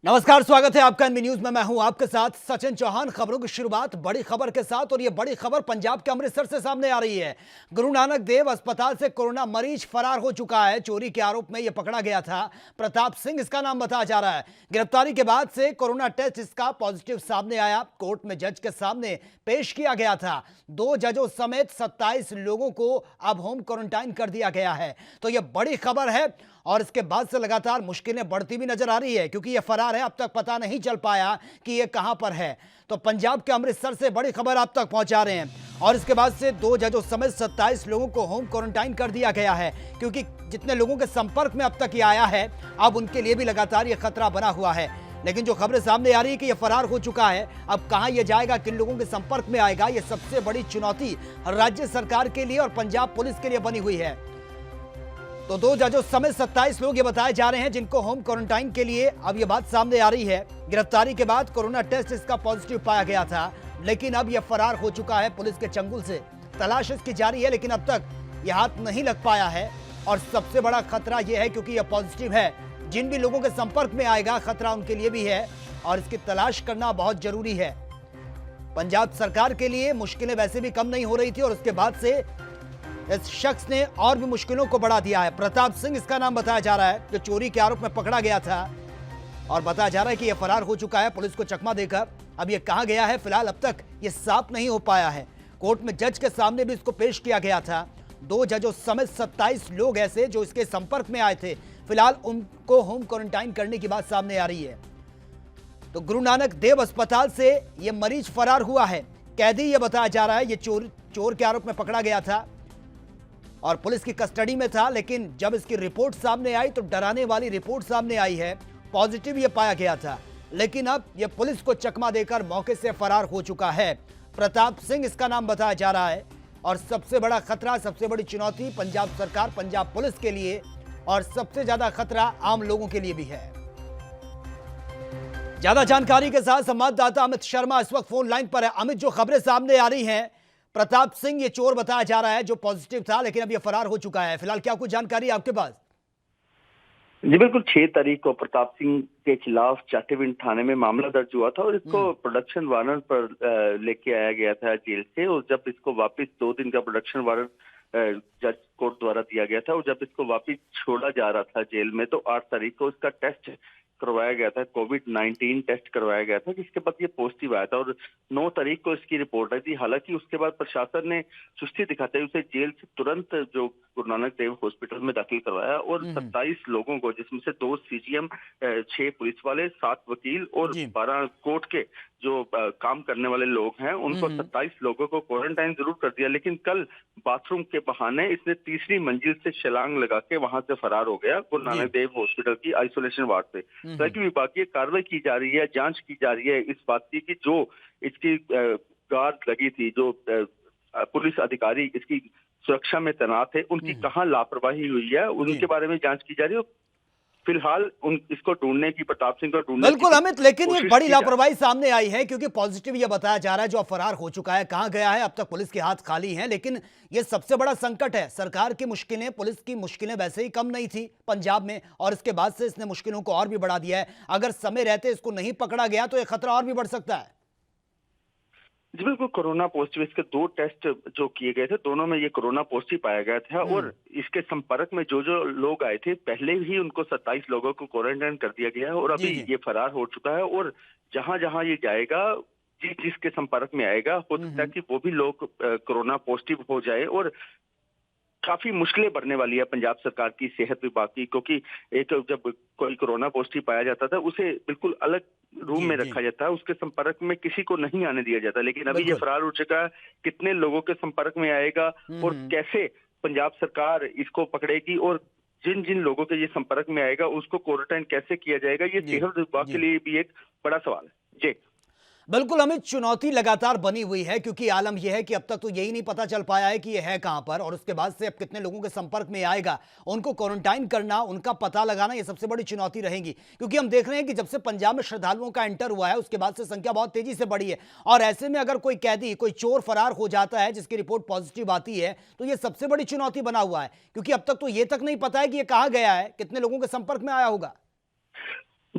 नमस्कार, स्वागत है आपका एनबी न्यूज में। मैं हूं आपके साथ सचिन चौहान। खबरों की शुरुआत बड़ी खबर के साथ, और यह बड़ी खबर पंजाब के अमृतसर से सामने आ रही है। गुरु नानक देव अस्पताल से कोरोना मरीज फरार हो चुका है। चोरी के आरोप में यह पकड़ा गया था। प्रताप सिंह इसका नाम बताया जा रहा है। गिरफ्तारी के बाद से कोरोना टेस्ट इसका पॉजिटिव सामने आया। कोर्ट में जज के सामने पेश किया गया था। 2 जजों समेत 27 लोगों को अब होम क्वारंटाइन कर दिया गया है। तो यह बड़ी खबर है, और इसके बाद से लगातार मुश्किलें बढ़ती भी नजर आ रही है, क्योंकि यह फरार है। अब तक पता नहीं चल पाया कि यह कहां पर है। तो पंजाब के अमृतसर से बड़ी खबर आप तक पहुंचा रहे हैं। और इसके बाद से 2 जजों समेत 27 लोगों को होम क्वारंटाइन कर दिया गया है, क्योंकि जितने लोगों के संपर्क में अब तक ये आया है, अब उनके लिए भी लगातार यह खतरा बना हुआ है। लेकिन जो खबरें सामने आ रही है कि यह फरार हो चुका है, अब कहां यह जाएगा, किन लोगों के संपर्क में आएगा, यह सबसे बड़ी चुनौती राज्य सरकार के लिए और पंजाब पुलिस के लिए बनी हुई है। तो 2 जजों समेत 27 लोग ये बताए जा रहे हैं जिनको होम क्वारंटाइन के लिए अब ये बात सामने आ रही है। गिरफ्तारी के बाद कोरोना टेस्ट इसका पॉजिटिव पाया गया था, लेकिन अब यह फरार हो चुका है पुलिस के चंगुल से। तलाश इसकी जारी है, लेकिन अब तक यह हाथ नहीं लग पाया है। और सबसे बड़ा खतरा यह है क्योंकि यह पॉजिटिव है। जिन भी लोगों के संपर्क में आएगा, खतरा उनके लिए भी है, और इसकी तलाश करना बहुत जरूरी है। पंजाब सरकार के लिए मुश्किलें वैसे भी कम नहीं हो रही थी, और उसके बाद से इस शख्स ने और भी मुश्किलों को बढ़ा दिया है। प्रताप सिंह इसका नाम बताया जा रहा है, जो चोरी के आरोप में पकड़ा गया था, और बताया जा रहा है कि यह फरार हो चुका है पुलिस को चकमा देकर। अब यह कहां गया है, फिलहाल अब तक यह साफ नहीं हो पाया है। कोर्ट में जज के सामने भी इसको पेश किया गया था। 2 जजों समेत 27 लोग ऐसे जो इसके संपर्क में आए थे, फिलहाल उनको होम क्वारंटाइन करने की बात सामने आ रही है। तो गुरु नानक देव अस्पताल से यह मरीज फरार हुआ है। कैदी यह बताया जा रहा है, यह चोर के आरोप में पकड़ा गया था और पुलिस की कस्टडी में था। लेकिन जब इसकी रिपोर्ट सामने आई तो डराने वाली रिपोर्ट सामने आई है। पॉजिटिव ये पाया गया था, लेकिन अब यह पुलिस को चकमा देकर मौके से फरार हो चुका है। प्रताप सिंह इसका नाम बताया जा रहा है। और सबसे बड़ा खतरा, सबसे बड़ी चुनौती पंजाब सरकार, पंजाब पुलिस के लिए, और सबसे ज्यादा खतरा आम लोगों के लिए भी है। ज्यादा जानकारी के साथ संवाददाता अमित शर्मा इस वक्त फोन लाइन पर है। अमित, जो खबरें सामने आ रही हैं, प्रताप सिंह ये चोर बताया जा रहा है जो पॉजिटिव था, लेकिन अब ये फरार हो चुका है। फिलहाल क्या कुछ जानकारी आपके पास? जी बिल्कुल, 6 तारीख को प्रताप सिंह के खिलाफ चाटीविंड थाने में मामला दर्ज हुआ था, और इसको प्रोडक्शन वारंट पर लेके आया गया था जेल से। और जब इसको वापस 2 दिन का प्रोडक्शन वारंट जज कोर्ट द्वारा दिया गया था, और जब इसको वापस छोड़ा जा रहा था जेल में, तो 8 तारीख को इसका टेस्ट करवाया गया था, कोविड-19 टेस्ट करवाया गया था, जिसके बाद ये पॉजिटिव आया था। और 9 तारीख को इसकी रिपोर्ट आई थी। हालांकि उसके बाद प्रशासन ने सुस्ती दिखाते हुए उसे जेल से तुरंत जो गुरु नानक देव हॉस्पिटल में दाखिल करवाया, और 27 लोगों को, जिसमें से 2 सीजीएम, 6 पुलिस वाले, 7 वकील और 12 कोर्ट के जो काम करने वाले लोग हैं, उनको 27 लोगों को क्वारंटाइन जरूर कर दिया। लेकिन कल बाथरूम के बहाने इसने तीसरी मंजिल से छलांग लगा के वहां से फरार हो गया गुरु नानक देव हॉस्पिटल की आइसोलेशन वार्ड से। हालांकि विभागीय कार्रवाई की जा रही है, जांच की जा रही है इस बात की कि जो इसकी गार्ड लगी थी, जो पुलिस अधिकारी इसकी सुरक्षा में तैनात थे, उनकी कहाँ लापरवाही हुई है, उनके बारे में जांच की जा रही है। फिलहाल इसको ढूंढने की, प्रताप सिंह को ढूंढने बिल्कुल अमित, लेकिन ये बड़ी लापरवाही सामने आई है, क्योंकि पॉजिटिव ये बताया जा रहा है जो फरार हो चुका है, कहां गया है, अब तक पुलिस के हाथ खाली हैं। लेकिन ये सबसे बड़ा संकट है। सरकार की मुश्किलें, पुलिस की मुश्किलें वैसे ही कम नहीं थी पंजाब में, और इसके बाद से इसने मुश्किलों को और भी बढ़ा दिया है। अगर समय रहते इसको नहीं पकड़ा गया तो यह खतरा और भी बढ़ सकता है। जी बिल्कुल, कोरोना पॉजिटिव, इसके 2 टेस्ट जो किए गए थे, दोनों में ये कोरोना पॉजिटिव पाया गया था। और इसके संपर्क में जो जो लोग आए थे, पहले ही उनको 27 लोगों को क्वारंटाइन कर दिया गया है, और अभी ये फरार हो चुका है। और जहां जहां ये जाएगा, जिसके संपर्क में आएगा, हो सकता है कि वो भी लोग कोरोना पॉजिटिव हो जाए, और काफी मुश्किलें बढ़ने वाली है पंजाब सरकार की, सेहत विभाग की। क्योंकि एक जब कोई कोरोना पॉजिटिव पाया जाता था, उसे बिल्कुल अलग रूम में रखा जाता है, उसके संपर्क में किसी को नहीं आने दिया जाता। लेकिन अभी ये फरार हो चुका है, कितने लोगों के संपर्क में आएगा और कैसे पंजाब सरकार इसको पकड़ेगी, और जिन जिन लोगों के ये संपर्क में आएगा उसको क्वारंटाइन कैसे किया जाएगा, ये सेहत विभाग के लिए भी एक बड़ा सवाल है। जी बिल्कुल अमित, चुनौती लगातार बनी हुई है, क्योंकि आलम यह है कि अब तक तो यही नहीं पता चल पाया है कि यह है कहां पर, और उसके बाद से अब कितने लोगों के संपर्क में आएगा, उनको क्वारंटाइन करना, उनका पता लगाना, यह सबसे बड़ी चुनौती रहेगी। क्योंकि हम देख रहे हैं कि जब से पंजाब में श्रद्धालुओं का एंटर हुआ है, उसके बाद से संख्या बहुत तेजी से बढ़ी है। और ऐसे में अगर कोई कैदी, कोई चोर फरार हो जाता है जिसकी रिपोर्ट पॉजिटिव आती है, तो यह सबसे बड़ी चुनौती बना हुआ है, क्योंकि अब तक तो यह तक नहीं पता है कि यह कहां गया है, कितने लोगों के संपर्क में आया होगा।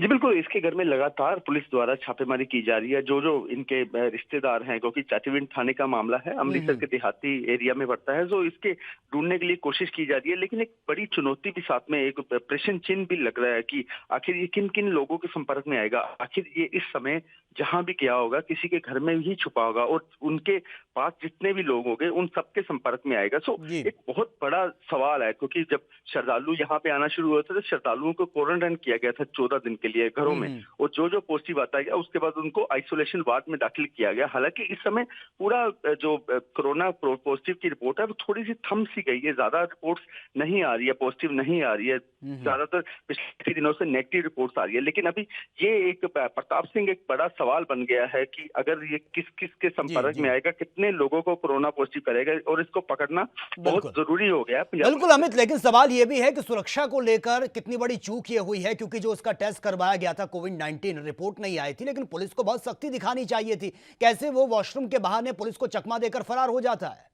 जी बिल्कुल, इसके घर में लगातार पुलिस द्वारा छापेमारी की जा रही है। जो जो इनके रिश्तेदार हैं, क्योंकि चाटीविंड थाने का मामला है, अमृतसर के देहाती एरिया में पड़ता है, तो इसके ढूंढने के लिए कोशिश की जा रही है। लेकिन एक बड़ी चुनौती भी साथ में, एक प्रश्न चिन्ह भी लग रहा है कि आखिर ये किन किन लोगों के संपर्क में आएगा। आखिर ये इस समय जहां भी गया होगा, किसी के घर में ही छुपा होगा और उनके पास जितने भी लोग होंगे उन सबके संपर्क में आएगा। सो जी। एक बहुत बड़ा सवाल है, क्योंकि जब श्रद्धालु यहाँ पे आना शुरू हुए थे तो श्रद्धालुओं को क्वारंटाइन किया गया था 14 दिन के लिए घरों में, और जो जो पॉजिटिव आता गया उसके बाद उनको आइसोलेशन वार्ड में दाखिल किया गया। हालांकि इस समय पूरा जो कोरोना पॉजिटिव की रिपोर्ट है वो थोड़ी सी थम सी गई है, ज्यादा रिपोर्ट्स नहीं आ रही है, पॉजिटिव नहीं आ रही है, ज्यादातर पिछले दिनों से नेगेटिव रिपोर्ट्स आ रही है। लेकिन अभी ये एक प्रताप सिंह एक बड़ा सवाल बन गया है कि अगर ये किस किस के संपर्क में आएगा, कितने लोगों को कोरोना पॉजिटिव करेगा, और इसको पकड़ना बहुत जरूरी हो गया है। बिल्कुल अमित, लेकिन सवाल यह भी है कि सुरक्षा को लेकर कितनी बड़ी चूक ये हुई है, क्योंकि जो उसका टेस्ट करवाया गया था कोविड-19 रिपोर्ट नहीं आई थी, लेकिन पुलिस को बहुत सख्ती दिखानी चाहिए थी। कैसे वो वॉशरूम के बहाने पुलिस को चकमा देकर फरार हो जाता है?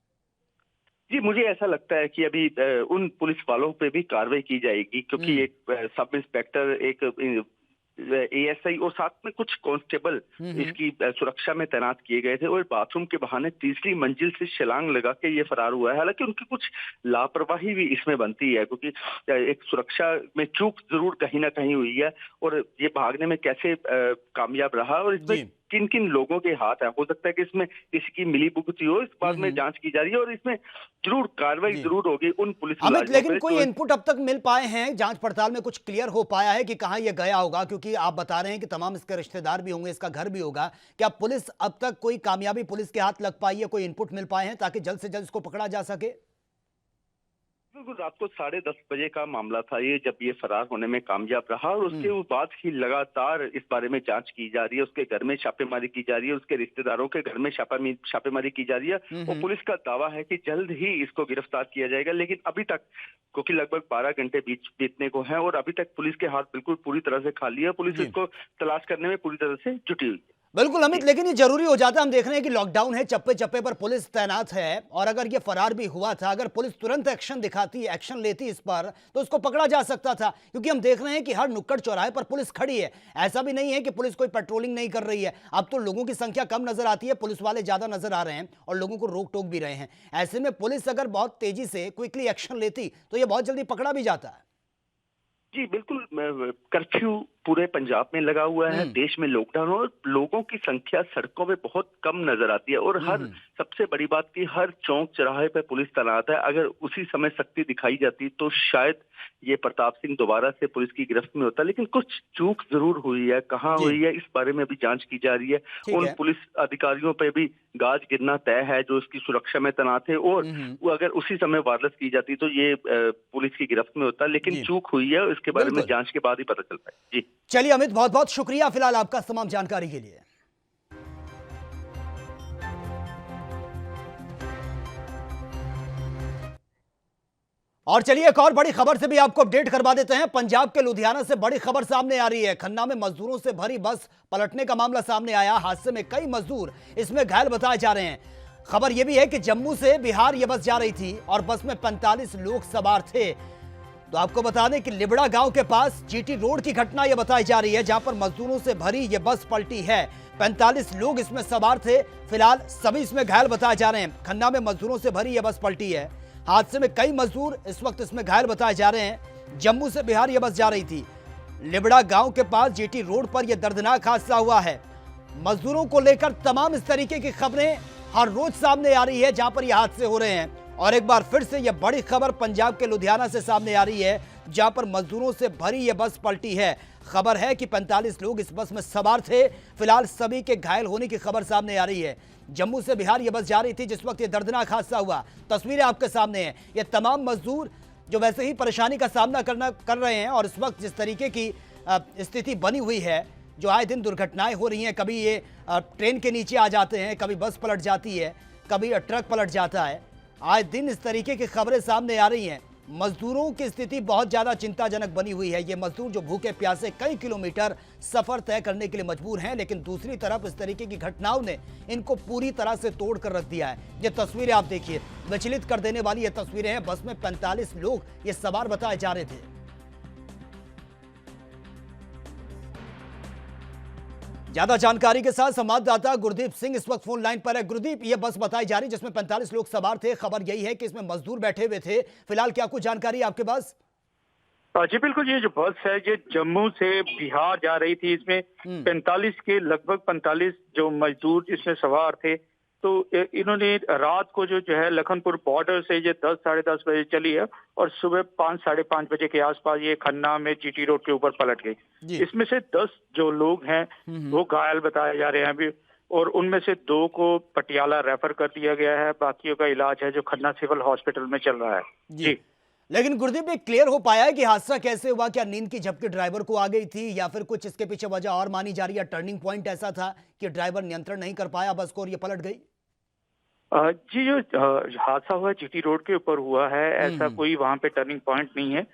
जी, मुझे ऐसा लगता है कि अभी उन पुलिस वालों पे भी कार्रवाई की जाएगी, क्योंकि एक सब इंस्पेक्टर, एक एएसआई और साथ में कुछ कांस्टेबल इसकी सुरक्षा में तैनात किए गए थे, और बाथरूम के बहाने तीसरी मंजिल से छलांग लगा के ये फरार हुआ है। हालांकि उनकी कुछ लापरवाही भी इसमें बनती है, क्योंकि एक सुरक्षा में चूक जरूर कहीं ना कहीं हुई है, और ये भागने में कैसे कामयाब रहा और इसमें किन किन लोगों के हाथ है। हो सकता है कि इसमें किसी की मिली भुगती हो, इस बात में जांच की जा रही है, और इसमें जरूर कार्रवाई जरूर होगी उन पुलिस अमित, लेकिन कोई इनपुट अब तक मिल पाए हैं जांच पड़ताल में, कुछ क्लियर हो पाया है कि कहां ये गया होगा? क्योंकि आप बता रहे हैं कि तमाम इसके रिश्तेदार भी होंगे, इसका घर भी होगा। क्या पुलिस अब तक कोई कामयाबी पुलिस के हाथ लग पाई है, कोई इनपुट मिल पाए हैं ताकि जल्द से जल्द इसको पकड़ा जा सके? बिल्कुल, रात को 10:30 बजे का मामला था ये, जब ये फरार होने में कामयाब रहा, और उसके बाद ही लगातार इस बारे में जांच की जा रही है। उसके घर में छापेमारी की जा रही है, उसके रिश्तेदारों के घर में छापेमारी की जा रही है, और पुलिस का दावा है कि जल्द ही इसको गिरफ्तार किया जाएगा। लेकिन अभी तक, क्योंकि लगभग 12 घंटे बीतने को हैं, और अभी तक पुलिस के हाथ बिल्कुल पूरी तरह से खाली है। पुलिस इसको तलाश करने में पूरी तरह से जुटी हुई है। बिल्कुल अमित, लेकिन ये जरूरी हो जाता है। हम देख रहे हैं कि लॉकडाउन है, चप्पे चप्पे पर पुलिस तैनात है, और अगर ये फरार भी हुआ था, अगर पुलिस तुरंत एक्शन दिखाती, एक्शन लेती इस पर, तो उसको पकड़ा जा सकता था। क्योंकि हम देख रहे हैं कि हर नुक्कड़ चौराहे पर पुलिस खड़ी है। ऐसा भी नहीं है कि पुलिस कोई पेट्रोलिंग नहीं कर रही है। अब तो लोगों की संख्या कम नजर आती है, पुलिस वाले ज्यादा नजर आ रहे हैं और लोगों को रोक टोक भी रहे हैं। ऐसे में पुलिस अगर बहुत तेजी से क्विकली एक्शन लेती तो ये बहुत जल्दी पकड़ा भी जाता है। जी बिल्कुल, कर्फ्यू पूरे पंजाब में लगा हुआ है, देश में लॉकडाउन, और लोगों की संख्या सड़कों पे बहुत कम नजर आती है, और हर सबसे बड़ी बात की हर चौक चौराहे पे पुलिस तैनात है। अगर उसी समय सख्ती दिखाई जाती तो शायद ये प्रताप सिंह दोबारा से पुलिस की गिरफ्त में होता। लेकिन कुछ चूक जरूर हुई है, कहाँ हुई है इस बारे में भी जांच की जा रही है। उन पुलिस अधिकारियों पे भी गाज गिरना तय है जो इसकी सुरक्षा में तैनात है, और वो अगर उसी समय वायरलेस की जाती तो ये पुलिस की गिरफ्त में होता। लेकिन चूक हुई है, इसके बारे में जांच के बाद ही पता चलता है। जी चलिए अमित, बहुत बहुत शुक्रिया फिलहाल आपका तमाम जानकारी के लिए। और चलिए एक और बड़ी खबर से भी आपको अपडेट करवा देते हैं। पंजाब के लुधियाना से बड़ी खबर सामने आ रही है। खन्ना में मजदूरों से भरी बस पलटने का मामला सामने आया। हादसे में कई मजदूर इसमें घायल बताए जा रहे हैं। खबर यह भी है कि जम्मू से बिहार यह बस जा रही थी और बस में 45 लोग सवार थे। तो आपको बता दें कि लिबड़ा गांव के पास जीटी रोड की घटना यह बताई जा रही है, जहां पर मजदूरों से भरी यह बस पलटी है। 45 लोग इसमें सवार थे। फिलहाल सभी इसमें घायल बताए जा रहे हैं। खन्ना में मजदूरों से भरी यह बस पलटी है। हादसे में कई मजदूर इस वक्त इसमें घायल बताए जा रहे हैं। जम्मू से बिहार यह बस जा रही थी। लिबड़ा गांव के पास जीटी रोड पर यह दर्दनाक हादसा हुआ है। मजदूरों को लेकर तमाम इस तरीके की खबरें हर रोज सामने आ रही है, जहां पर यह हादसे हो रहे हैं। और एक बार फिर से यह बड़ी खबर पंजाब के लुधियाना से सामने आ रही है, जहां पर मजदूरों से भरी यह बस पलटी है। खबर है कि 45 लोग इस बस में सवार थे। फिलहाल सभी के घायल होने की खबर सामने आ रही है। जम्मू से बिहार यह बस जा रही थी जिस वक्त यह दर्दनाक हादसा हुआ। तस्वीरें आपके सामने हैं। ये तमाम मजदूर जो वैसे ही परेशानी का सामना कर रहे हैं, और इस वक्त जिस तरीके की स्थिति बनी हुई है, जो आए दिन दुर्घटनाएं हो रही हैं, कभी ये ट्रेन के नीचे आ जाते हैं, कभी बस पलट जाती है, कभी ट्रक पलट जाता है। आए दिन इस तरीके की खबरें सामने आ रही हैं। मजदूरों की स्थिति बहुत ज़्यादा चिंताजनक बनी हुई है। ये मजदूर जो भूखे प्यासे कई किलोमीटर सफ़र तय करने के लिए मजबूर हैं, लेकिन दूसरी तरफ इस तरीके की घटनाओं ने इनको पूरी तरह से तोड़ कर रख दिया है। ये तस्वीरें आप देखिए, विचलित कर देने वाली ये तस्वीरें हैं। बस में 45 लोग ये सवार बताए जा रहे थे। ज्यादा जानकारी के साथ संवाददाता गुरदीप सिंह इस वक्त फोन लाइन पर है। गुरदीप, ये बस बताई जा रही जिसमें 45 लोग सवार थे, खबर यही है कि इसमें मजदूर बैठे हुए थे। फिलहाल क्या कुछ जानकारी है आपके पास? जी बिल्कुल, ये जो बस है ये जम्मू से बिहार जा रही थी। इसमें 45 के लगभग 45 जो मजदूर इसमें सवार थे। तो इन्होंने रात को जो है लखनपुर बॉर्डर से ये 10 साढ़े 10 बजे चली है और सुबह 5 साढ़े 5 बजे के आसपास ये खन्ना में जीटी रोड के ऊपर पलट गई। इसमें से 10 जो लोग हैं वो घायल बताए जा रहे हैं अभी, और उनमें से 2 को पटियाला रेफर कर दिया गया है। बाकियों का इलाज है जो खन्ना सिविल हॉस्पिटल में चल रहा है। जी लेकिन गुरदीप, एक क्लियर हो पाया है कि हादसा कैसे हुआ? क्या नींद की झपकी ड्राइवर को आ गई थी या फिर कुछ इसके पीछे वजह और मानी जा रही है? टर्निंग पॉइंट ऐसा था कि ड्राइवर नियंत्रण नहीं कर पाया बस को और ये पलट गई? जी जो हादसा हुआ जीटी रोड के ऊपर हुआ है, ऐसा कोई वहां पे टर्निंग पॉइंट नहीं है।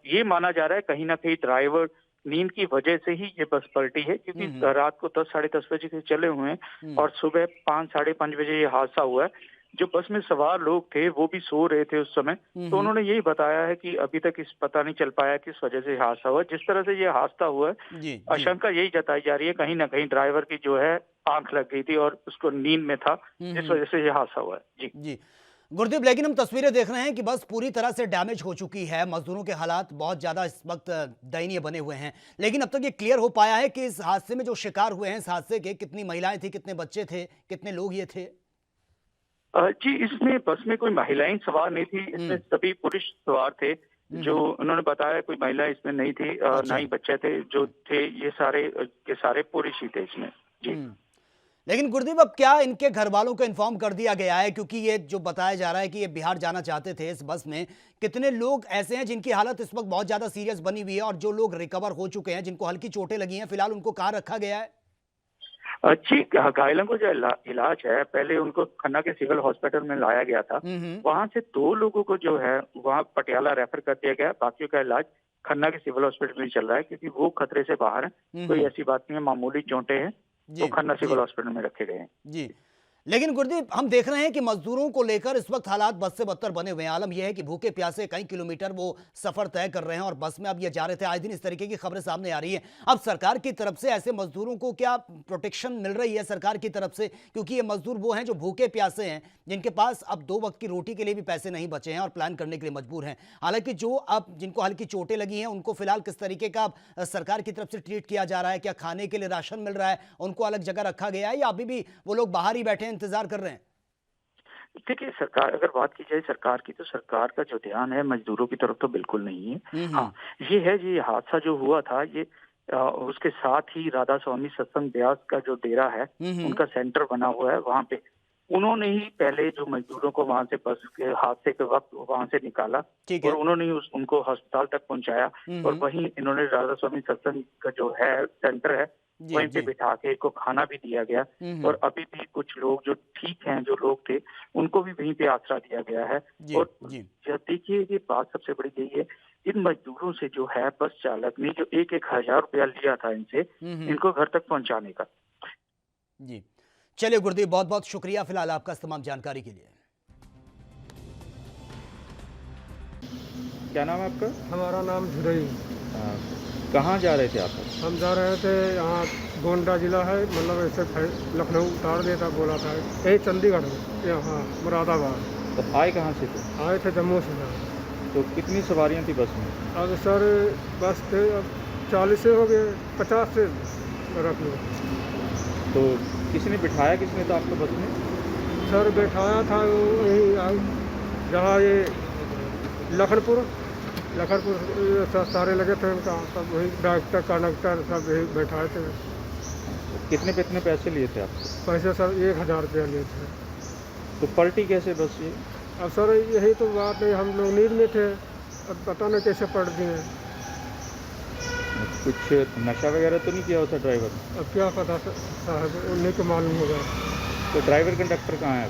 ये माना जा रहा है कहीं ना कहीं ड्राइवर नींद की वजह से ही ये बस पलटी है, क्योंकि रात को 10 साढ़े 10 बजे के चले हुए हैं और सुबह 5 साढ़े 5 बजे ये हादसा हुआ है। जो बस में सवार लोग थे वो भी सो रहे थे उस समय। तो उन्होंने यही बताया है कि अभी तक इस पता नहीं चल पाया किस वजह से हादसा हुआ। जिस तरह से ये हादसा हुआ है, आशंका यही जताई जा रही है कहीं ना कहीं ड्राइवर की जो है आंख लग गई थी और उसको नींद में था, जिस वजह से ये हादसा हुआ है। जी गुरदीप, लेकिन हम तस्वीरें देख रहे हैं कि बस पूरी तरह से डैमेज हो चुकी है। मजदूरों के हालात बहुत ज्यादा इस वक्त दयनीय बने हुए हैं, लेकिन अब तक ये क्लियर हो पाया है कि इस हादसे में जो शिकार हुए हैं, इस हादसे के कितनी महिलाएं थी, कितने बच्चे थे, कितने लोग ये थे? जी इसमें बस में कोई महिलाएं सवार नहीं थी, इसमें सभी पुरुष सवार थे। जो उन्होंने बताया कोई महिला इसमें नहीं थी, ना ही बच्चे थे। जो थे ये सारे के सारे पुरुष ही थे इसमें। जी लेकिन गुरदीप, अब क्या इनके घर वालों को इन्फॉर्म कर दिया गया है? क्योंकि ये जो बताया जा रहा है कि ये बिहार जाना चाहते थे, इस बस में कितने लोग ऐसे हैं जिनकी हालत इस वक्त बहुत ज्यादा सीरियस बनी हुई है और जो लोग रिकवर हो चुके हैं, जिनको हल्की चोटें लगी हैं, फिलहाल उनको कहाँ रखा गया है? जी घायलों को जो इलाज है, पहले उनको खन्ना के सिविल हॉस्पिटल में लाया गया था। वहां से 2 लोगों को जो है वहां पटियाला रेफर कर दिया गया। बाकियों का इलाज खन्ना के सिविल हॉस्पिटल में चल रहा है, क्योंकि वो खतरे से बाहर है। कोई ऐसी बात नहीं है, मामूली चोटें हैं, वो खन्ना सिविल हॉस्पिटल में रखे गए हैं। जी लेकिन गुरदीप, हम देख रहे हैं कि मजदूरों को लेकर इस वक्त हालात बद से बदतर बने हुए हैं। आलम यह है कि भूखे प्यासे कई किलोमीटर वो सफर तय कर रहे हैं और बस में अब ये जा रहे थे। आज दिन इस तरीके की खबरें सामने आ रही है। अब सरकार की तरफ से ऐसे मजदूरों को क्या प्रोटेक्शन मिल रही है सरकार की तरफ से? क्योंकि ये मजदूर वो हैं जो भूखे प्यासे हैं, जिनके पास अब 2 वक्त की रोटी के लिए भी पैसे नहीं बचे हैं और प्लान करने के लिए मजबूर हैं। हालांकि जो अब जिनको हल्की चोटें लगी हैं, उनको फिलहाल किस तरीके का सरकार की तरफ से ट्रीट किया जा रहा है? क्या खाने के लिए राशन मिल रहा है? उनको अलग जगह रखा गया है या अभी भी वो लोग बाहर ही बैठे हैं, इंतजार कर रहे हैं? देखिए, सरकार अगर बात की जाए सरकार की, तो सरकार का जो ध्यान है मजदूरों की तरफ तो बिल्कुल नहीं है। हाँ, ये है ये हादसा जो हुआ था, ये उसके साथ ही राधा स्वामी सत्संग ब्यास का जो डेरा है, उनका सेंटर बना हुआ है। वहां पे उन्होंने ही पहले जो मजदूरों को वहां से बस के हादसे के वक्त वहां से निकाला और उन्होंने ही उनको अस्पताल तक पहुंचाया। और वहीं इन्होंने राधा स्वामी सत्संग का जो है सेंटर है, वहीं पे बिठा के इनको खाना भी दिया गया। और अभी भी कुछ लोग जो ठीक हैं, जो लोग थे, उनको भी वहीं पे आसरा दिया गया है। और देखिए, ये बात सबसे बड़ी यही है, इन मजदूरों से जो है बस चालक ने जो 1-1 हजार रुपया लिया था इनसे, इनको घर तक पहुंचाने का। जी चलिए गुरदीप, बहुत बहुत शुक्रिया फिलहाल आपका तमाम जानकारी के लिए। क्या नाम है आपका? हमारा नाम झुरई। कहाँ जा रहे थे आप? हम जा रहे थे, यहाँ गोंडा जिला है, मतलब ऐसे लखनऊ उतार देता बोला था, यही चंडीगढ़ में, यहाँ मुरादाबाद। तो आए कहाँ से थे? आए थे जम्मू से। तो कितनी सवारियाँ थी बस में? अब सर बस थे, अब 40 से हो गए, 50 से रख लो। तो किसने बिठाया, किसने था आपको बस में? सर बैठाया था यही जहाँ ये लखनपुर सारे लगे थे उनका, सब वही डॉक्टर कंडक्टर सब यही बैठाए थे। कितने पैसे लिए थे आपसे? पैसे सर 1000 रुपया लिए थे। तो पलटी कैसे बस ये? अब सर यही तो बात है, हम लोग नींद में थे, अब पता नहीं कैसे पलट दिए। कुछ नशा वगैरह तो नहीं किया होता ड्राइवर? अब क्या पता साहब, उन्हीं को मालूम होगा। तो ड्राइवर कंडक्टर कहाँ है?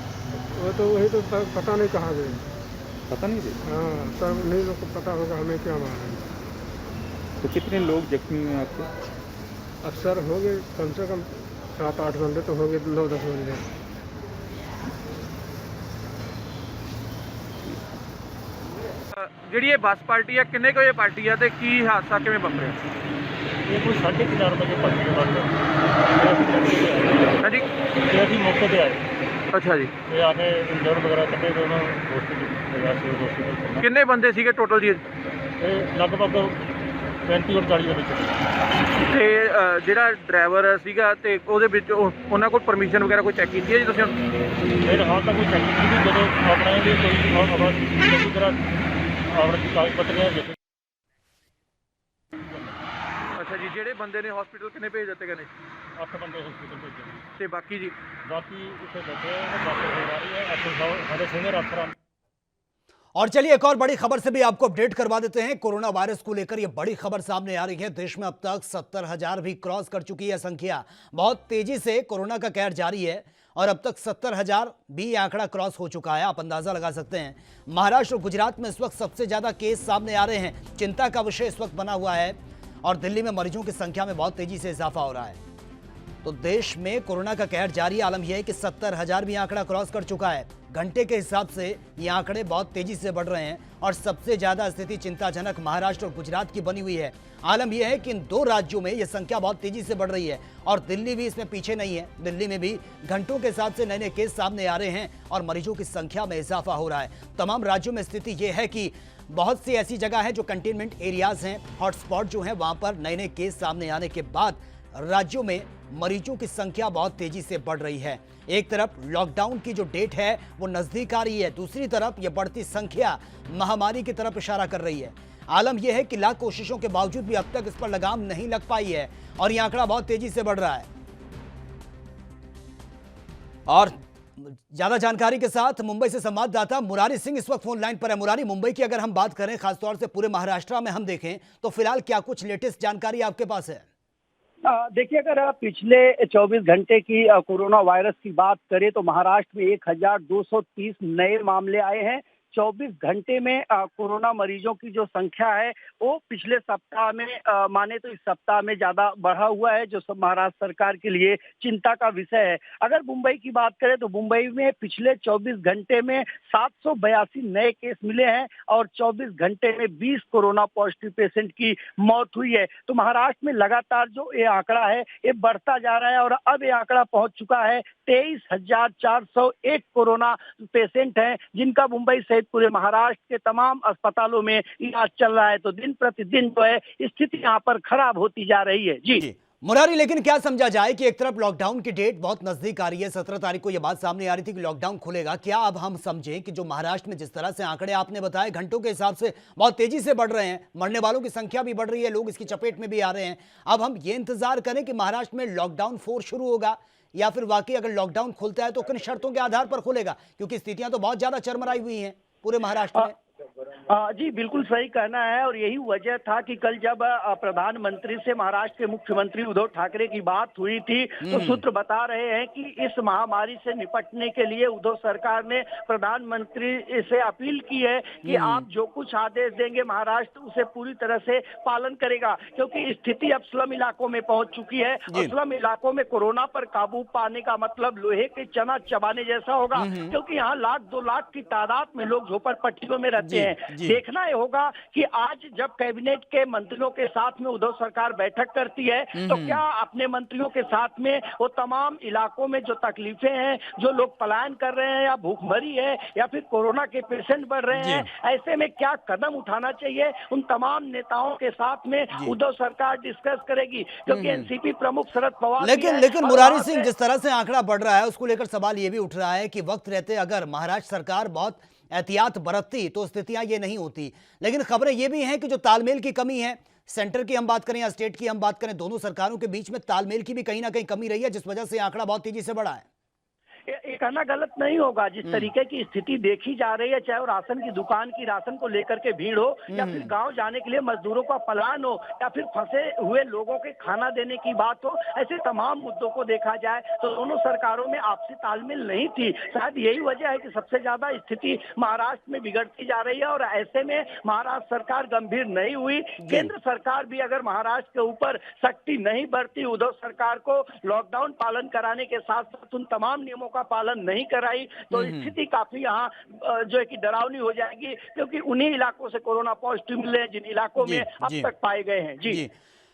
वो तो वही तो पता नहीं कहाँ गए। पता नहीं थे? हाँ, सब उन्हीं लोग को पता होगा, हमें क्या मालूम। तो कितने लोग जख्मी हुए आपके? अब सर हो गए कम से कम 7-8 बंदे तो हो गए, 9-10 बंदे। ਜਿਹੜੀ ਇਹ ਬੱਸ ਪਾਰਟੀ ਆ, ਕਿੰਨੇ ਕੁ ਵਜੇ ਪਾਰਟੀ ਆ ਤੇ ਕੀ ਹਾਦਸਾ ਕਿਵੇਂ ਵਾਪਰਿਆ? ਇਹ ਕੋਈ 4:30 ਵਜੇ ਪਾਰਟੀ ਦਾ हाँ जी, ਤੇ ਅਸੀਂ ਮੌਕੇ ਤੇ ਆਏ अच्छा जी। ਤੇ ਆ ਕੇ ਇੰਜਰਡ ਵਗੈਰਾ ਕੱਢੇ ਤੇ ਉਹਨਾਂ ਨੂੰ ਹਸਪੀਟਲ किन्ने बंदे सीगे टोटल जी? ਇਹ ਲਗਭਗ 35 ਔਰ 40 ਦੇ ਵਿੱਚ ਤੇ ਜਿਹੜਾ ਡਰਾਈਵਰ ਸੀਗਾ ਤੇ ਉਹਦੇ ਵਿੱਚ ਉਹਨਾਂ ਕੋਲ ਪਰਮਿਸ਼ਨ ਵਗੈਰਾ ਕੋਈ ਚੈੱਕ ਕੀਤੀ ਹੈ ਜੀ ਤੁਸੀਂ? ਫਿਰ ਹਾਲ ਤੱਕ ਕੋਈ ਚੈੱਕ ਨਹੀਂ ਕੀਤੀ ਜਦੋਂ ਆਪਣਾ ਇਹਦੇ ਕੋਈ ਆਪਣਾ ਚੰਗੀ ਤਰ੍ਹਾਂ ਆਪਣਾ ਕਾਗਜ਼ ਪੱਤਰ ਦਿੱਤੇ। ਅੱਛਾ ਜੀ, ਜਿਹੜੇ ਬੰਦੇ ਨੇ ਹਸਪੀਟਲ ਕਿੰਨੇ ਭੇਜ ਦਿੱਤੇ ਗਏ ਨੇ? 8 ਬੰਦੇ ਹਸਪੀਟਲ ਭੇਜੇ ਨੇ ਤੇ ਬਾਕੀ ਜੀ? ਬਾਕੀ ਇੱਥੇ ਬੈਠੇ ਆ, ਡਾਕਟਰ ਹੋ ਰਹੀ है अफसर साहब हमारे सीनियर अफसर। और चलिए एक और बड़ी खबर से भी आपको अपडेट करवा देते हैं। कोरोना वायरस को लेकर यह बड़ी खबर सामने आ रही है। देश में अब तक 70,000 भी क्रॉस कर चुकी है संख्या। बहुत तेजी से कोरोना का कहर जारी है और अब तक 70,000 भी आंकड़ा क्रॉस हो चुका है। आप अंदाजा लगा सकते हैं। महाराष्ट्र और गुजरात में इस वक्त सबसे ज्यादा केस सामने आ रहे हैं। चिंता का विषय इस वक्त बना हुआ है और दिल्ली में मरीजों की संख्या में बहुत तेजी से इजाफा हो रहा है। तो देश में कोरोना का कहर जारी। आलम यह है कि 70,000 भी आंकड़ा क्रॉस कर चुका है। घंटे के हिसाब से ये आंकड़े बहुत तेजी से बढ़ रहे हैं और सबसे ज्यादा स्थिति चिंताजनक महाराष्ट्र और गुजरात की बनी हुई है। आलम यह है कि इन दो राज्यों में यह संख्या बहुत तेजी से बढ़ रही है और दिल्ली भी इसमें पीछे नहीं है। दिल्ली में भी घंटों के हिसाब से नए नए केस सामने आ रहे हैं और मरीजों की संख्या में इजाफा हो रहा है। तमाम राज्यों में स्थिति यह है कि बहुत सी ऐसी जगह है जो कंटेनमेंट एरियाज हैं, हॉटस्पॉट जो है, वहां पर नए नए केस सामने आने के बाद राज्यों में मरीजों की संख्या बहुत तेजी से बढ़ रही है। एक तरफ लॉकडाउन की जो डेट है वो नजदीक आ रही है, दूसरी तरफ ये बढ़ती संख्या महामारी की तरफ इशारा कर रही है। आलम यह है कि लाख कोशिशों के बावजूद भी अब तक इस पर लगाम नहीं लग पाई है और यह आंकड़ा बहुत तेजी से बढ़ रहा है। और ज्यादा जानकारी के साथ मुंबई से संवाददाता मुरारी सिंह इस वक्त फोन लाइन पर है। मुरारी, मुंबई की अगर हम बात करें, खासतौर से पूरे महाराष्ट्र में हम देखें तो फिलहाल क्या कुछ लेटेस्ट जानकारी आपके पास है? देखिए, अगर पिछले 24 घंटे की कोरोना वायरस की बात करें तो महाराष्ट्र में 1230 नए मामले आए हैं। 24 घंटे में कोरोना मरीजों की जो संख्या है वो पिछले सप्ताह में माने तो इस सप्ताह में ज्यादा बढ़ा हुआ है, जो महाराष्ट्र सरकार के लिए चिंता का विषय है। अगर मुंबई की बात करें तो मुंबई में पिछले 24 घंटे में 782 नए केस मिले हैं और 24 घंटे में 20 कोरोना पॉजिटिव पेशेंट की मौत हुई है। तो महाराष्ट्र में लगातार जो ये आंकड़ा है ये बढ़ता जा रहा है और अब ये आंकड़ा पहुंच चुका है 23,401 कोरोना पेशेंट हैं, जिनका मुंबई सहित पूरे महाराष्ट्र के तमाम अस्पतालों में इलाज चल रहा है। तो दिन प्रतिदिन जो है स्थिति यहाँ पर खराब होती जा रही है। जी मुरारी, लेकिन क्या समझा जाए कि एक तरफ लॉकडाउन की डेट बहुत नजदीक आ रही है, 17 तारीख को यह बात सामने आ रही थी कि लॉकडाउन खुलेगा। क्या अब हम समझें कि जो महाराष्ट्र में जिस तरह से आंकड़े आपने बताए घंटों के हिसाब से बहुत तेजी से बढ़ रहे हैं, मरने वालों की संख्या भी बढ़ रही है, लोग इसकी चपेट में भी आ रहे हैं, अब हम ये इंतजार करें कि महाराष्ट्र में लॉकडाउन 4 शुरू होगा या फिर वाकई अगर लॉकडाउन खुलता है तो किन शर्तों के आधार पर खुलेगा? क्योंकि स्थितियां तो बहुत ज्यादा चरमराई हुई हैं पूरे महाराष्ट्र में। जी बिल्कुल सही कहना है और यही वजह था कि कल जब प्रधानमंत्री से महाराष्ट्र के मुख्यमंत्री उद्धव ठाकरे की बात हुई थी तो सूत्र बता रहे हैं कि इस महामारी से निपटने के लिए उद्धव सरकार ने प्रधानमंत्री से अपील की है कि आप जो कुछ आदेश देंगे महाराष्ट्र उसे पूरी तरह से पालन करेगा, क्योंकि स्थिति अब स्लम इलाकों में पहुंच चुकी है और स्लम इलाकों में कोरोना पर काबू पाने का मतलब लोहे के चना चबाने जैसा होगा, क्योंकि यहाँ 1-2 लाख की तादाद में लोग झोपड़पट्टियों में रहते हैं। देखना ये होगा कि आज जब कैबिनेट के मंत्रियों के साथ में उद्धव सरकार बैठक करती है तो क्या अपने मंत्रियों के साथ में वो तमाम इलाकों में जो तकलीफें हैं, जो लोग पलायन कर रहे हैं या भूखमरी है या फिर कोरोना के पेशेंट बढ़ रहे हैं, ऐसे में क्या कदम उठाना चाहिए, उन तमाम नेताओं के साथ में उद्धव सरकार डिस्कस करेगी। क्योंकि एनसीपी प्रमुख शरद पवार लेकिन मुरारी सिंह, जिस तरह से आंकड़ा बढ़ रहा है उसको लेकर सवाल ये भी उठ रहा है कि वक्त रहते अगर महाराष्ट्र सरकार बहुत एहतियात बरतती तो स्थितियां ये नहीं होती। लेकिन खबरें ये भी हैं कि जो तालमेल की कमी है, सेंटर की हम बात करें या स्टेट की हम बात करें, दोनों सरकारों के बीच में तालमेल की भी कहीं ना कहीं कमी रही है, जिस वजह से आंकड़ा बहुत तेजी से बढ़ा है। ये कहना गलत नहीं होगा। जिस तरीके की स्थिति देखी जा रही है, चाहे वो राशन की दुकान की राशन को लेकर के भीड़ हो या फिर गांव जाने के लिए मजदूरों का पलायन हो या फिर फंसे हुए लोगों के खाना देने की बात हो, ऐसे तमाम मुद्दों को देखा जाए तो दोनों सरकारों में आपसी तालमेल नहीं थी। शायद यही वजह है कि सबसे ज्यादा स्थिति महाराष्ट्र में बिगड़ती जा रही है और ऐसे में महाराष्ट्र सरकार गंभीर नहीं हुई। केंद्र सरकार भी अगर महाराष्ट्र के ऊपर सख्ती नहीं बरती, उद्धव सरकार को लॉकडाउन पालन कराने के साथ साथ उन तमाम नियमों का पालन नहीं कराई तो स्थिति काफी यहाँ जो है कि डरावनी हो जाएगी, क्योंकि उन्हीं इलाकों से कोरोना पॉजिटिव मिले जिन इलाकों में अब तक पाए गए हैं। जी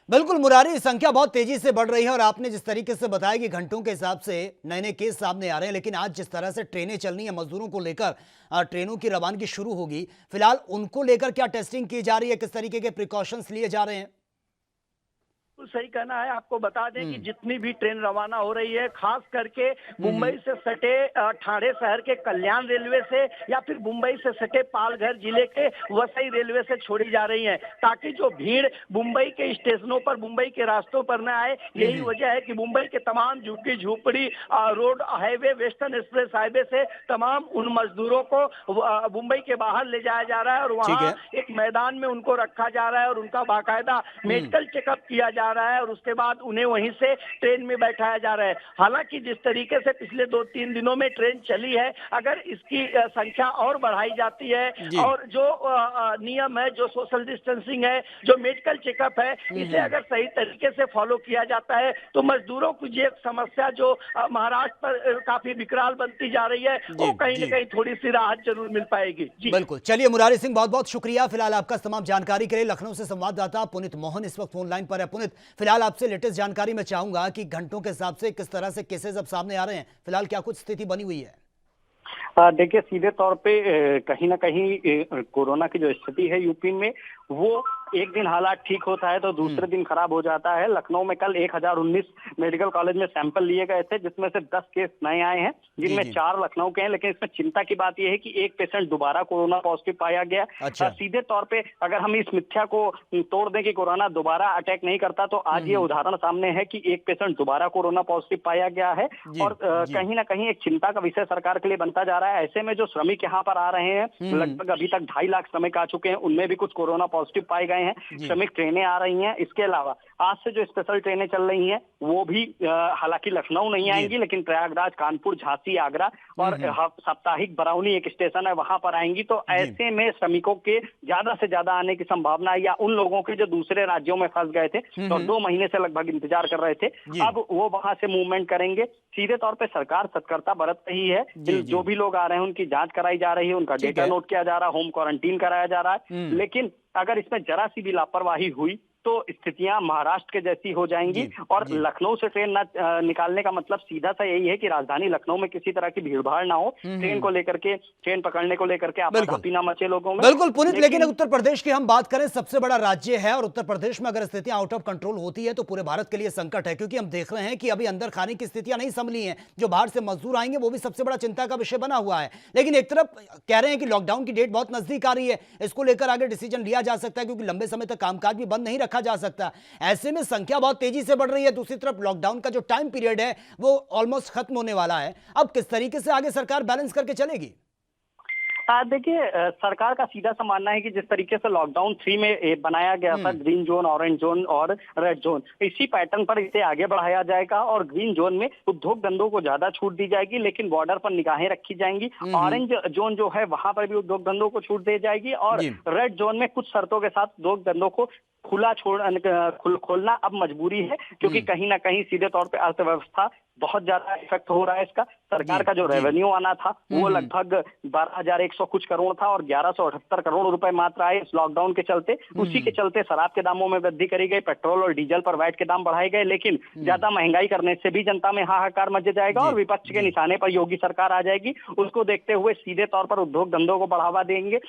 बिल्कुल मुरारी, संख्या बहुत तेजी से बढ़ रही है और आपने जिस तरीके से बताया कि घंटों के हिसाब से नए नए केस सामने आ रहे हैं, लेकिन आज जिस तरह से ट्रेनें चलनी है मजदूरों को लेकर, ट्रेनों की रवानगी शुरू होगी, फिलहाल उनको लेकर क्या टेस्टिंग की जा रही है, किस तरीके के प्रिकॉशंस लिए जा रहे हैं? सही कहना है। आपको बता दें कि जितनी भी ट्रेन रवाना हो रही है, खास करके मुंबई से सटे ठाणे शहर के कल्याण रेलवे से या फिर मुंबई से सटे पालघर जिले के वसई रेलवे से छोड़ी जा रही है, ताकि जो भीड़ मुंबई के स्टेशनों पर, मुंबई के रास्तों पर न आए। यही वजह है कि मुंबई के तमाम झुग्गी झोपड़ी, road highway, western express highway से तमाम उन मजदूरों को मुंबई के बाहर ले जाया जा रहा है और वहाँ एक मैदान में उनको रखा जा रहा है और उनका बाकायदा मेडिकल चेकअप किया जा रहा है और उसके बाद उन्हें वहीं से ट्रेन में बैठाया जा रहा है। हालांकि जिस तरीके से पिछले 2-3 दिनों में ट्रेन चली है, अगर इसकी संख्या और बढ़ाई जाती है और जो नियम है, जो सोशल डिस्टेंसिंग है, जो मेडिकल चेकअप है, इसे अगर सही तरीके से फॉलो किया जाता है तो मजदूरों की ये समस्या जो महाराष्ट्र पर काफी विकराल बनती जा रही है, वो कहीं न कहीं थोड़ी सी राहत जरूर मिल पाएगी। जी बिल्कुल। चलिए मुरारी सिंह, बहुत बहुत शुक्रिया फिलहाल आपका तमाम जानकारी के लिए। लखनऊ से संवाददाता पुनीत मोहन इस वक्त फोन लाइन पर है। पुनीत, फिलहाल आपसे लेटेस्ट जानकारी मैं चाहूंगा कि घंटों के हिसाब से किस तरह से केसेस अब सामने आ रहे हैं, फिलहाल क्या कुछ स्थिति बनी हुई है? देखिए, सीधे तौर पे कहीं ना कहीं कोरोना की जो स्थिति है यूपी में, वो एक दिन हालात ठीक होता है तो दूसरे दिन खराब हो जाता है। लखनऊ में कल 1019 मेडिकल कॉलेज में सैंपल लिए गए थे, जिसमें से 10 केस नए आए हैं, जिनमें 4 लखनऊ के हैं। लेकिन इसमें चिंता की बात यह है कि एक पेशेंट दोबारा कोरोना पॉजिटिव पाया गया। अच्छा। सीधे तौर पे अगर हम इस मिथ्या को तोड़ दें कि कोरोना दोबारा अटैक नहीं करता, तो आज ये उदाहरण सामने है कि एक पेशेंट दोबारा कोरोना पॉजिटिव पाया गया है और कहीं ना कहीं एक चिंता का विषय सरकार के लिए बनता जा रहा है। ऐसे में जो श्रमिक यहाँ पर आ रहे हैं, लगभग अभी तक 2.5 लाख श्रमिक आ चुके हैं, उनमें भी कुछ कोरोना पॉजिटिव पाए गए हैं। श्रमिक ट्रेनें आ रही हैं। इसके अलावा आज से जो स्पेशल ट्रेनें चल रही हैं वो भी हालांकि लखनऊ नहीं आएंगी, लेकिन प्रयागराज, कानपुर, झांसी, आगरा और साप्ताहिक बरौनी एक स्टेशन है, वहां पर आएंगी। तो ऐसे में श्रमिकों के ज्यादा से ज्यादा आने की संभावना है, या उन लोगों के जो दूसरे राज्यों में फंस गए थे तो 2 महीने से लगभग इंतजार कर रहे थे, अब वो वहां से मूवमेंट करेंगे। सीधे तौर पे सरकार सतर्कता बरत रही है। जो भी लोग आ रहे हैं उनकी जांच कराई जा रही है, उनका डेटा नोट किया जा रहा है, होम क्वारंटीन कराया जा रहा है। लेकिन अगर इसमें जरा सी भी लापरवाही हुई तो स्थितियां महाराष्ट्र के जैसी हो जाएंगी। और लखनऊ से ट्रेन न निकालने का मतलब सीधा सा यही है कि राजधानी लखनऊ में किसी तरह की भीड़भाड़ ना हो, ट्रेन को लेकर के, ट्रेन पकड़ने को लेकर के आपत्ति ना मचे लोगों में। बिल्कुल पुनीत, लेकिन उत्तर प्रदेश की हम बात करें, सबसे बड़ा राज्य है और उत्तर प्रदेश में अगर स्थितियां आउट ऑफ कंट्रोल होती है तो पूरे भारत के लिए संकट है, क्योंकि हम देख रहे हैं कि अभी अंदर खाने की स्थितियां नहीं संभली हैं। जो बाहर से मजदूर आएंगे वो भी सबसे बड़ा चिंता का विषय बना हुआ है। लेकिन एक तरफ कह रहे हैं कि लॉकडाउन की डेट बहुत नजदीक आ रही है, इसको लेकर आगे डिसीजन लिया जा सकता है, क्योंकि लंबे समय तक कामकाज भी बंद नहीं रखा जा सकता। ऐसे में संख्या बहुत तेजी से बढ़ रही है, दूसरी तरफ लॉकडाउन का जो टाइम पीरियड है वो ऑलमोस्ट खत्म होने वाला है। अब किस तरीके से आगे सरकार बैलेंस करके चलेगी? देखिए, सरकार का सीधा सा मानना है कि जिस तरीके से लॉकडाउन 3 में बनाया गया था, ग्रीन जोन, ऑरेंज जोन और रेड जोन, इसी पैटर्न पर इसे आगे बढ़ाया जाएगा। और ग्रीन जोन में उद्योग धंधों को ज्यादा छूट दी जाएगी, लेकिन बॉर्डर पर निगाहें रखी जाएंगी। ऑरेंज जोन जो है वहां पर भी उद्योग धंधों को छूट दी जाएगी और रेड जोन में कुछ शर्तों के साथ उद्योग धंधों को खोलना अब मजबूरी है, क्योंकि कहीं ना कहीं सीधे तौर पे अर्थव्यवस्था बहुत ज्यादा इफेक्ट हो रहा है इसका। सरकार का जो रेवेन्यू आना था वो लगभग 12,100 कुछ करोड़ था और 1178 करोड़ रुपए मात्र आए इस लॉकडाउन के चलते। उसी के चलते शराब के दामों में वृद्धि करी गई, पेट्रोल और डीजल पर वैट के दाम बढ़ाए गए। लेकिन ज्यादा महंगाई करने से भी जनता में हाहाकार मच जाएगा और विपक्ष के निशाने पर योगी सरकार आ जाएगी। उसको देखते हुए सीधे तौर पर उद्योग धंधों को बढ़ावा देंगे।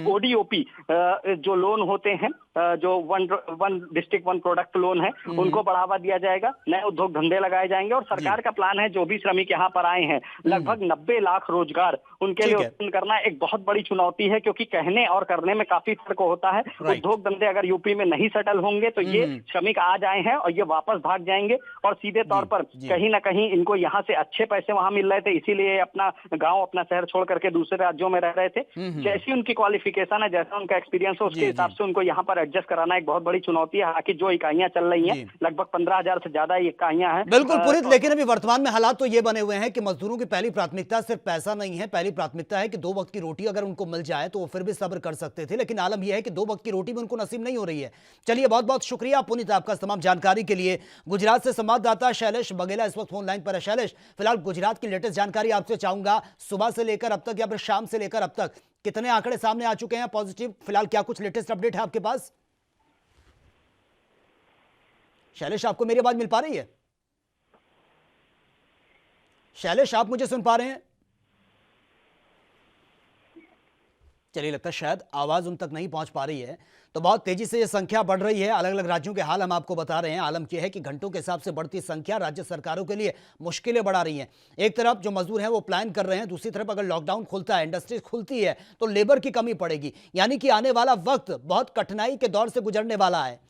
ओडीओपी जो लोन होते हैं, जो one district one product loan है, उनको बढ़ावा दिया जाएगा, नए उद्योग धंधे लगाए जाएंगे। और सरकार का प्लान है जो भी श्रमिक यहाँ पर आए हैं, लगभग 90 लाख रोजगार उनके लिए उत्पन्न करना एक बहुत बड़ी चुनौती है, क्योंकि कहने और करने में काफी फर्क होता है। उद्योग धंधे अगर यूपी में नहीं सेटल होंगे तो ये श्रमिक आ जाए हैं और ये वापस भाग जाएंगे और सीधे तौर पर कहीं ना कहीं इनको यहाँ से अच्छे पैसे वहां मिल रहे थे, इसीलिए अपना गाँव, अपना शहर छोड़ करके दूसरे राज्यों में रह रहे थे। जैसी उनकी क्वालिफिकेशन है, जैसा उनका एक्सपीरियंस है, उसके हिसाब से उनको यहाँ पर एडजस्ट कराना एक बहुत बड़ी चुनौती है। हालांकि जो इकाइयां चल रही हैं, लगभग 15,000 से ज्यादा इकाइयां हैं। बिल्कुल पुनीत, लेकिन अभी वर्तमान में हालात तो ये बने हुए हैं कि मजदूरों की पहली प्राथमिकता सिर्फ पैसा नहीं है, पहली प्राथमिकता है कि 2 वक्त की रोटी अगर उनको मिल जाए तो वो फिर भी सब्र कर सकते थे। लेकिन आलम यह है कि 2 वक्त की रोटी भी उनको नसीब नहीं हो रही है। चलिए, बहुत बहुत शुक्रिया पुनीत आपका तमाम जानकारी के लिए। गुजरात से संवाददाता शैलेश बघेला इस वक्त फोन लाइन पर है। शैलेश, फिलहाल गुजरात की लेटेस्ट जानकारी आपसे चाहूंगा, सुबह से लेकर अब तक या फिर शाम से लेकर अब तक कितने आंकड़े सामने आ चुके हैं पॉजिटिव? फिलहाल क्या कुछ लेटेस्ट अपडेट है आपके पास? शैलेश, आपको मेरी आवाज मिल पा रही है? शैलेश, आप मुझे सुन पा रहे हैं? चलिए, लगता है शायद आवाज उन तक नहीं पहुंच पा रही है। तो बहुत तेजी से ये संख्या बढ़ रही है। अलग अलग राज्यों के हाल हम आपको बता रहे हैं। आलम यह है कि घंटों के हिसाब से बढ़ती संख्या राज्य सरकारों के लिए मुश्किलें बढ़ा रही हैं। एक तरफ जो मजदूर हैं वो प्लान कर रहे हैं, दूसरी तरफ अगर लॉकडाउन खुलता है, इंडस्ट्री खुलती है, तो लेबर की कमी पड़ेगी। यानी कि आने वाला वक्त बहुत कठिनाई के दौर से गुजरने वाला है,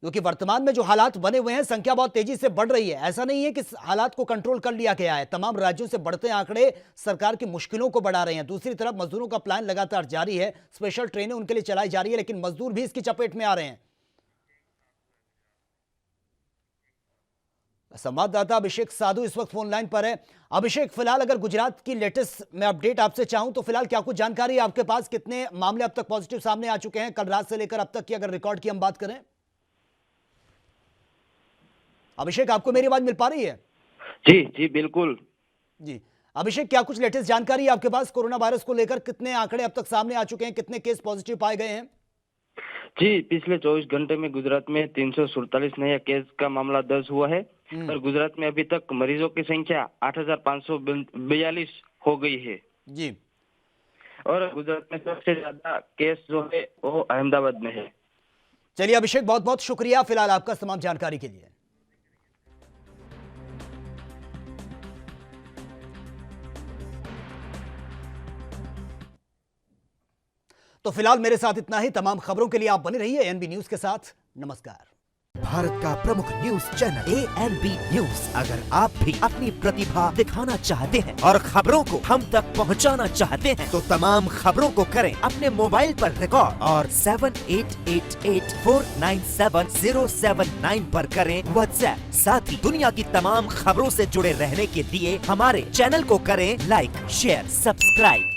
क्योंकि वर्तमान में जो हालात बने हुए हैं, संख्या बहुत तेजी से बढ़ रही है। ऐसा नहीं है कि हालात को कंट्रोल कर लिया गया है। तमाम राज्यों से बढ़ते आंकड़े सरकार की मुश्किलों को बढ़ा रहे हैं। दूसरी तरफ मजदूरों का प्लान लगातार जारी है, स्पेशल ट्रेनें उनके लिए चलाई जा रही है, लेकिन मजदूर भी इसकी चपेट में आ रहे हैं। संवाददाता अभिषेक साधु इस वक्त फोन लाइन पर है। अभिषेक, फिलहाल अगर गुजरात की लेटेस्ट मैं अपडेट आपसे चाहूं तो फिलहाल क्या कुछ जानकारी है आपके पास? कितने मामले अब तक पॉजिटिव सामने आ चुके हैं कल रात से लेकर अब तक की अगर रिकॉर्ड की हम बात करें? अभिषेक, आपको मेरी आवाज मिल पा रही है? जी जी बिल्कुल जी। अभिषेक, क्या कुछ लेटेस्ट जानकारी है आपके पास कोरोना वायरस को लेकर? कितने आंकड़े अब तक सामने आ चुके हैं? कितने केस पॉजिटिव पाए गए हैं? जी, पिछले 24 घंटे में गुजरात में 347 नया केस का मामला दर्ज हुआ है और गुजरात में अभी तक मरीजों की संख्या 8,542 हो गई है। जी। और गुजरात में सबसे ज्यादा केस जो है वो अहमदाबाद में है। चलिए अभिषेक, बहुत बहुत शुक्रिया फिलहाल आपका तमाम जानकारी के लिए। तो फिलहाल मेरे साथ इतना ही। तमाम खबरों के लिए आप बने रहिए एएनबी न्यूज के साथ। नमस्कार। भारत का प्रमुख न्यूज चैनल एएनबी न्यूज। अगर आप भी अपनी प्रतिभा दिखाना चाहते हैं और खबरों को हम तक पहुंचाना चाहते हैं, तो तमाम खबरों को करें अपने मोबाइल पर रिकॉर्ड और 7888497079 पर करें व्हाट्सएप। साथ ही दुनिया की तमाम खबरों से जुड़े रहने के लिए हमारे चैनल को करें लाइक, शेयर, सब्सक्राइब।